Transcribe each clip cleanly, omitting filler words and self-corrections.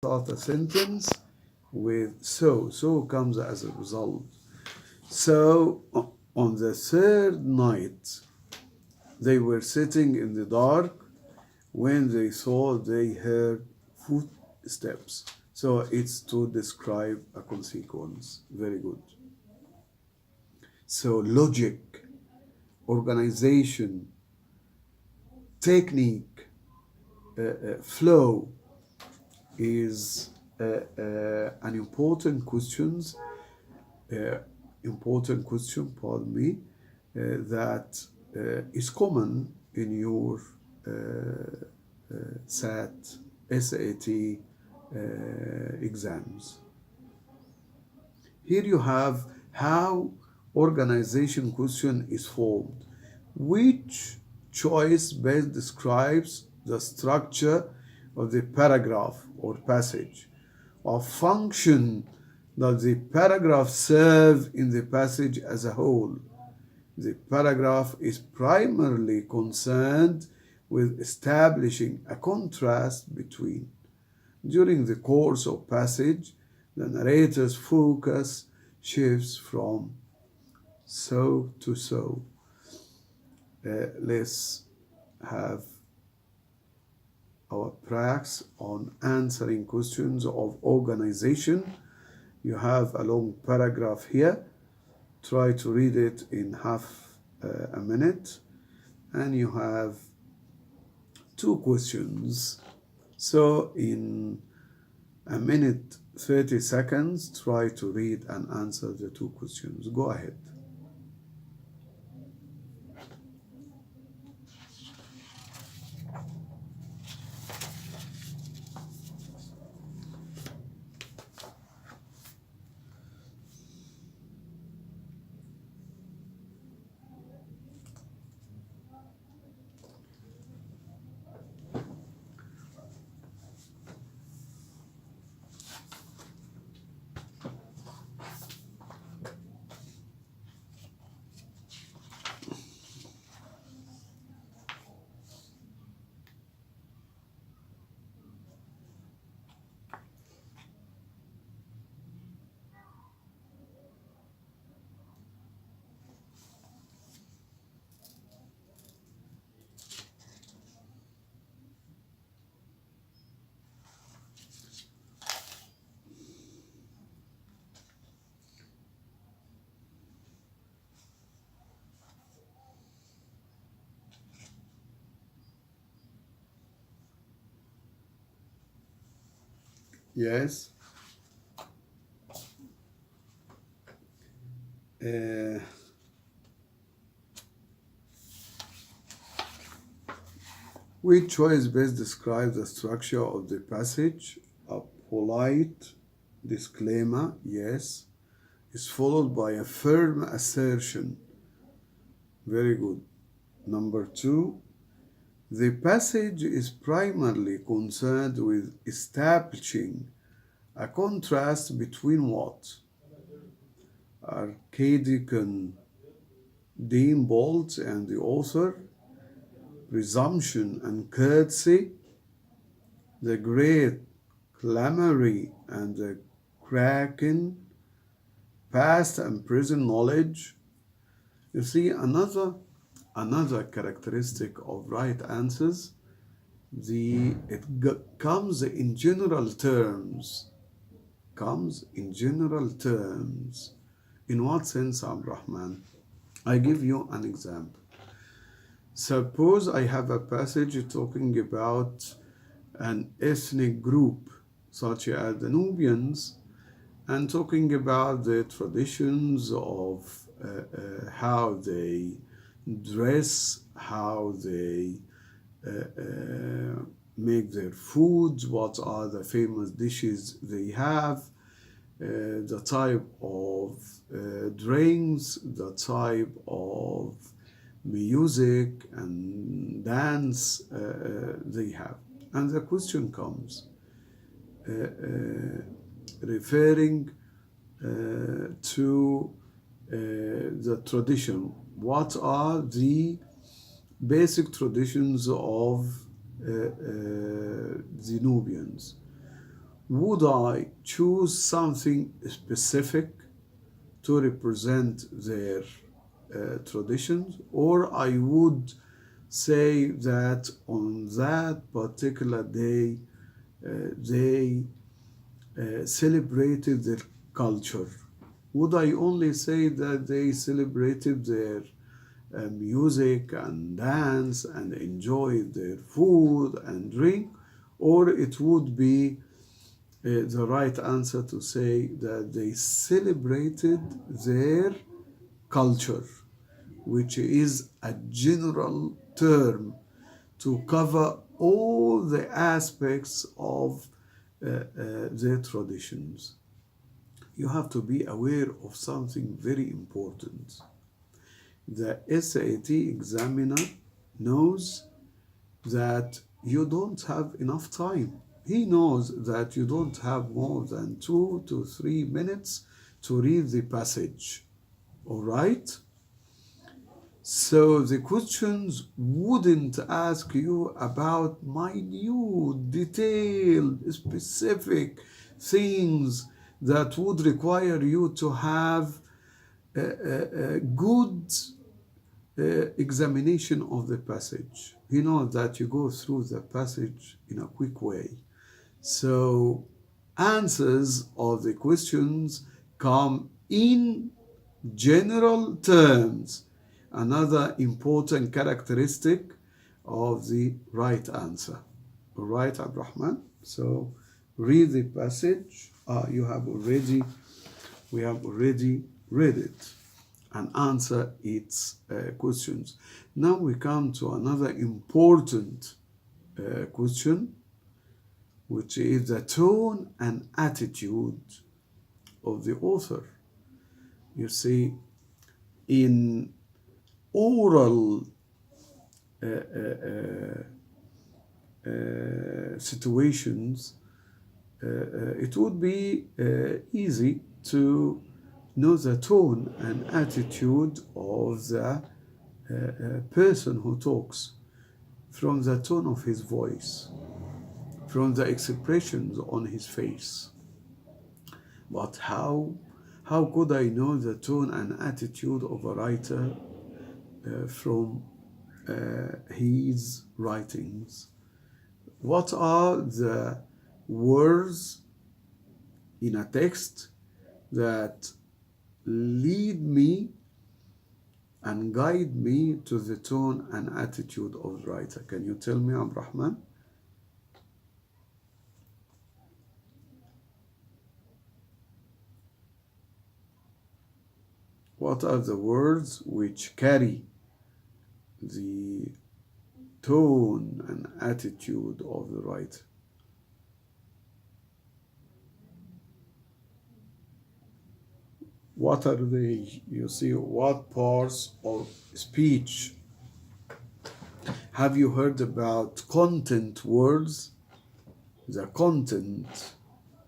start a sentence with so. So comes as a result. So on the third night, they were sitting in the dark when they thought they heard footsteps. So it's to describe a consequence. Very good. So logic, organization, technique, flow is an uh, important question, pardon me, that is common in your SAT, SAT exams. Here you have how organization question is formed. Which choice best describes the structure of the paragraph or passage? Or function does the paragraph serve in the passage as a whole? The paragraph is primarily concerned with establishing a contrast between. During the course of passage, the narrator's focus shifts from so to so. Let's have our practice on answering questions of organization. You have a long paragraph here. Try to read it in half a minute. And you have two questions. So in a minute, 30 seconds, try to read and answer the two questions. Go ahead. Yes. Uh, which choice best describes the structure of the passage? A polite disclaimer, yes, is followed by a firm assertion. Very good. Number two, the passage is primarily concerned with establishing a contrast between what? Arcadian Dean Bolt and the author, presumption and courtesy, the great clamory and the kraken, past and present knowledge. You see, another characteristic of right answers, comes in general terms. Comes in general terms. In what sense, Abdurrahman? I give you an example. Suppose I have a passage talking about an ethnic group, such as the Nubians, and talking about the traditions of how they dress, how they make their foods, what are the famous dishes they have, the type of drinks, the type of music and dance they have. And the question comes, referring to the tradition. What are the basic traditions of the Nubians? would I choose something specific to represent their traditions, or I would say that on that particular day they celebrated their culture? Would I only say that they celebrated their music and dance and enjoyed their food and drink, or it would be the right answer to say that they celebrated their culture, which is a general term to cover all the aspects of their traditions. You have to be aware of something very important. The SAT examiner knows that you don't have enough time. He knows that you don't have more than 2 to 3 minutes to read the passage. All right? So the questions wouldn't ask you about minute, detailed, specific things that would require you to have a good examination of the passage. You know that you go through the passage in a quick way. So answers of the questions come in general terms. Another important characteristic of the right answer. All right, Abdurrahman? So read the passage. We have already read it and answer its questions. Now we come to another important question, which is the tone and attitude of the author. You see, in oral situations, it would be easy to know the tone and attitude of the person who talks from the tone of his voice, from the expressions on his face. But how could I know the tone and attitude of a writer from his writings? What are the words in a text that lead me and guide me to the tone and attitude of the writer? Can you tell me, Abdurrahman? What are the words which carry the tone and attitude of the writer? What are they? You see, what parts of speech? Have you heard about content words? The content.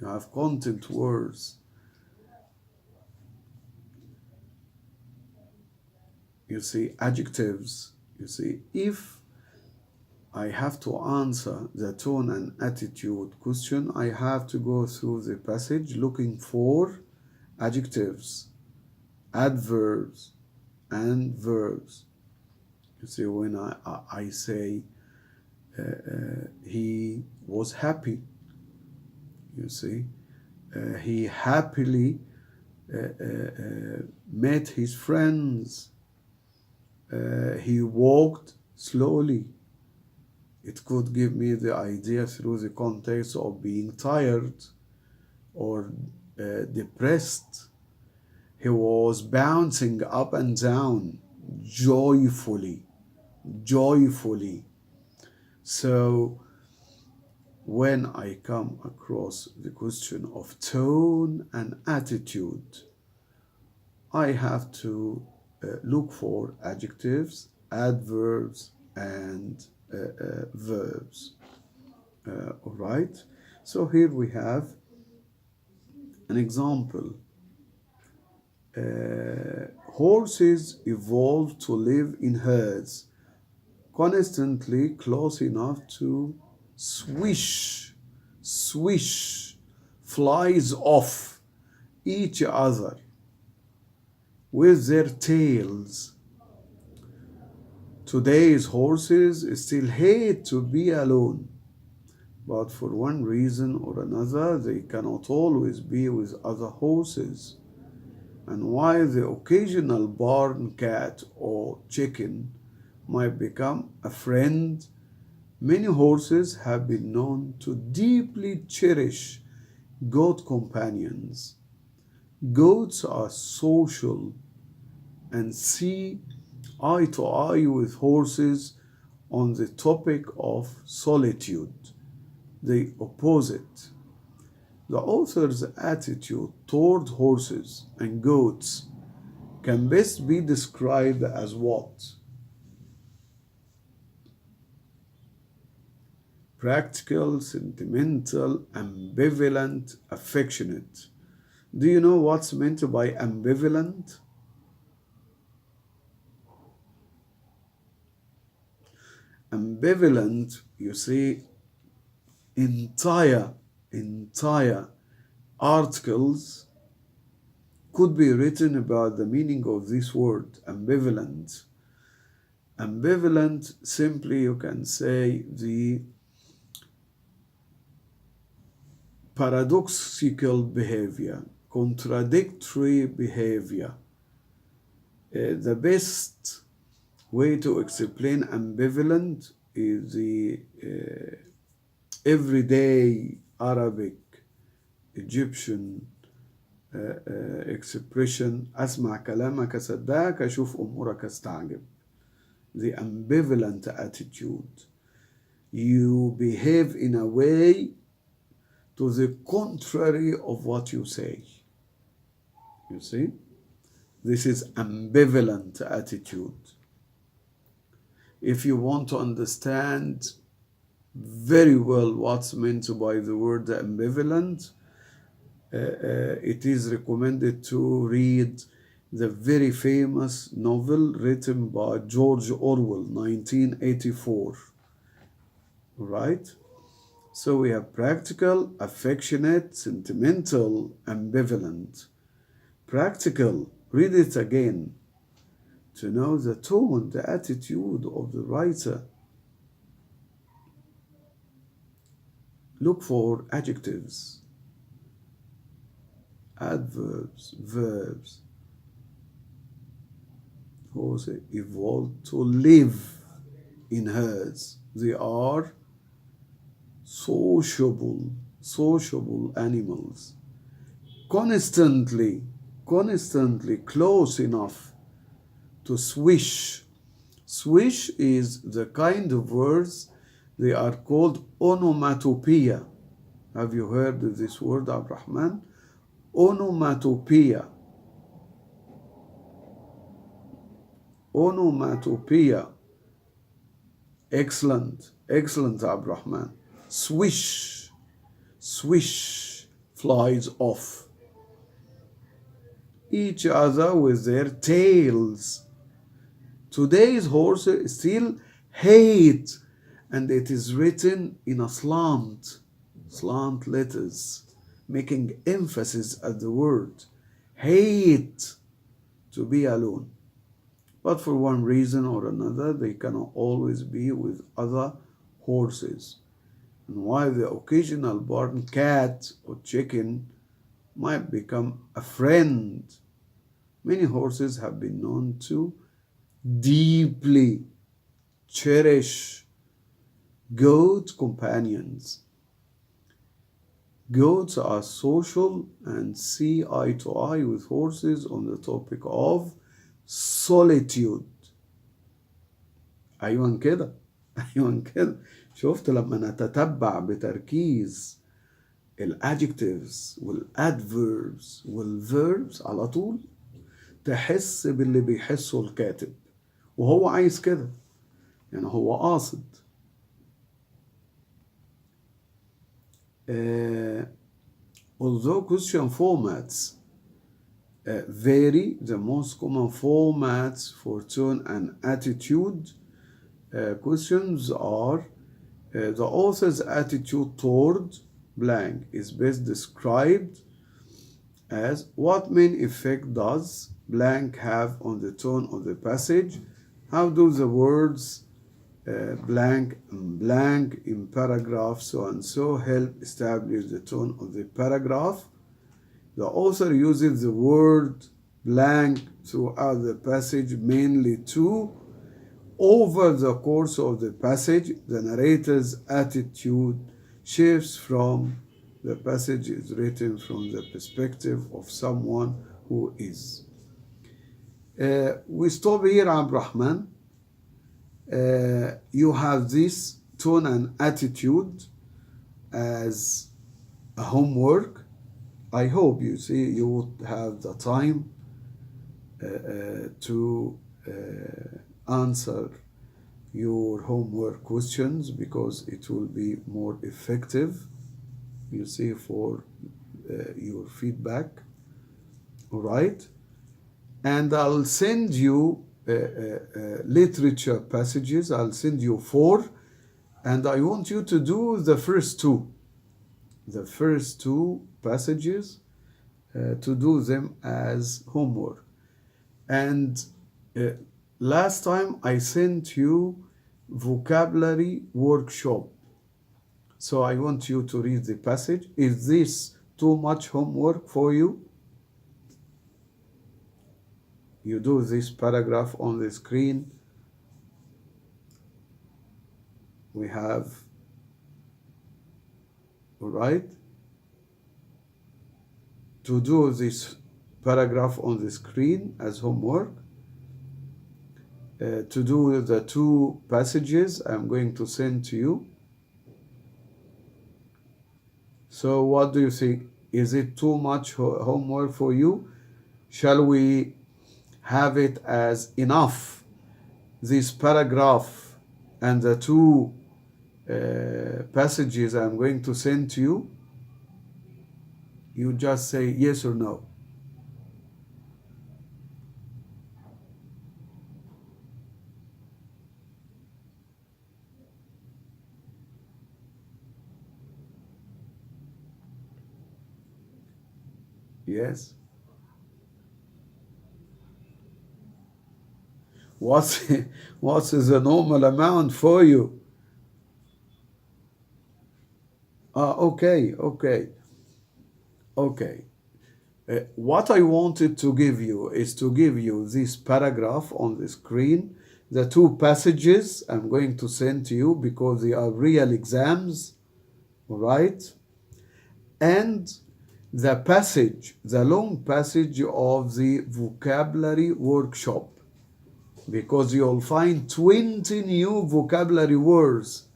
You have content words. You see, adjectives. You see, if I have to answer the tone and attitude question, I have to go through the passage looking for adjectives, adverbs, and verbs. You see, when I say he was happy, you see, he happily met his friends, he walked slowly. It could give me the idea through the context of being tired or depressed. He was bouncing up and down joyfully. So when I come across the question of tone and attitude, I have to look for adjectives, adverbs, and verbs. All right. So here we have an example. Horses evolved to live in herds, constantly close enough to swish flies off each other with their tails. Today's horses still hate to be alone, but for one reason or another, they cannot always be with other horses. And while the occasional barn cat or chicken might become a friend, many horses have been known to deeply cherish goat companions. Goats are social and see eye to eye with horses on the topic of solitude, the opposite. The author's attitude toward horses and goats can best be described as what? Practical, sentimental, ambivalent, affectionate. Do you know what's meant by ambivalent? Ambivalent, you see, entire articles could be written about the meaning of this word, ambivalent. Ambivalent, simply you can say the paradoxical behavior, contradictory behavior. The best way to explain ambivalent is the everyday Arabic, Egyptian expression أسمع كلامك صدقك أشوف أمورك استعجب. The ambivalent attitude. You behave in a way to the contrary of what you say. You see? This is ambivalent attitude. If you want to understand very well what's meant by the word ambivalent, it is recommended to read the very famous novel written by George Orwell, 1984. Right? So we have practical, affectionate, sentimental, ambivalent. Practical, read it again to know the tone, the attitude of the writer. Look for adjectives, adverbs, verbs. Horses evolved to live in herds. They are sociable animals. Constantly close enough to swish. Swish is the kind of words they are called onomatopoeia. Have you heard of this word, Abrahman? Onomatopoeia. Onomatopoeia. Excellent, Abrahman. Swish, flies off each other with their tails. Today's horses still hate, and it is written in a slant letters, making emphasis at the word, hate to be alone. But for one reason or another, they cannot always be with other horses. And while the occasional barn cat or chicken might become a friend, many horses have been known to deeply cherish goat companions. Goats are social and see eye to eye with horses on the topic of solitude. أيوة كده شفت لما نتتبع بتركيز الادجectives والادverbs والverbs على طول تحس باللي بيحسه الكاتب وهو عايز كده يعني هو قاصد. Although question formats vary, the most common formats for tone and attitude questions are the author's attitude toward blank is best described as what main effect does blank have on the tone of the passage? How do the words blank and blank in paragraph so and so help establish the tone of the paragraph? The author uses the word blank throughout the passage mainly to over the course of the passage, the narrator's attitude shifts from the passage is written from the perspective of someone who is. We stop here, Abdurrahman. You have this tone and attitude as a homework. I hope you would have the time to answer your homework questions because it will be more effective, for your feedback. All right? And I'll send you literature passages. I'll send you 4, and I want you to do the first 2. The first 2 passages, to do them as homework. And last time I sent you vocabulary workshop. So I want you to read the passage. Is this too much homework for you? You do this paragraph on the screen. We have, all right? To do this paragraph on the screen as homework. To do the 2 passages I'm going to send to you. So what do you think? Is it too much homework for you? Shall we have it as enough, this paragraph and the 2 passages I'm going to send to you? You just say yes or no. Yes. What is the normal amount for you? Okay. What I wanted to give you is to give you this paragraph on the screen, the 2 passages I'm going to send to you because they are real exams, all right? And the passage, the long passage of the vocabulary workshop, because you'll find 20 new vocabulary words.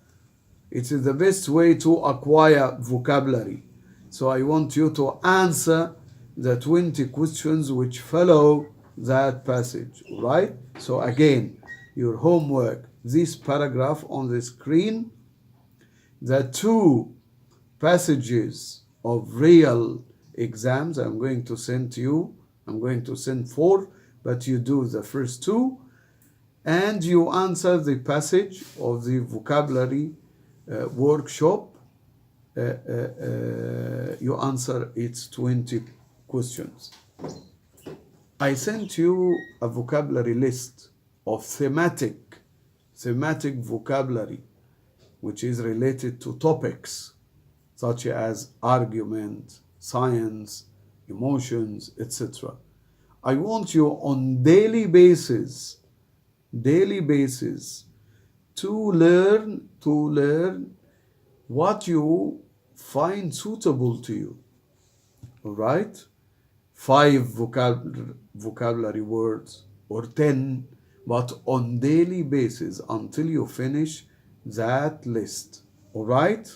It is the best way to acquire vocabulary. So I want you to answer the 20 questions which follow that passage, right? So again, your homework, this paragraph on the screen, the 2 passages of real exams I'm going to send to you. I'm going to send 4, but you do the first 2, and you answer the passage of the vocabulary workshop. You answer its 20 questions. I sent you a vocabulary list of thematic vocabulary, which is related to topics such as argument, science, emotions, etc. I want you on daily basis to learn what you find suitable to you. All right? 5 vocabulary words or 10, but on daily basis until you finish that list. All right?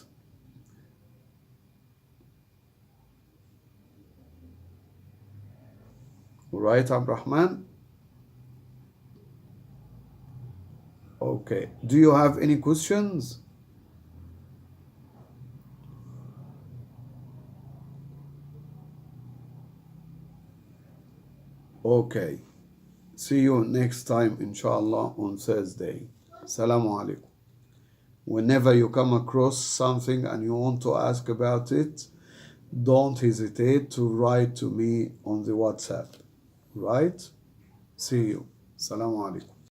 All right, Abdurrahman? Okay. Do you have any questions? Okay. See you next time, inshallah, on Thursday. Assalamu alaikum. Whenever you come across something and you want to ask about it, don't hesitate to write to me on the WhatsApp. Right? See you. Assalamu alaikum.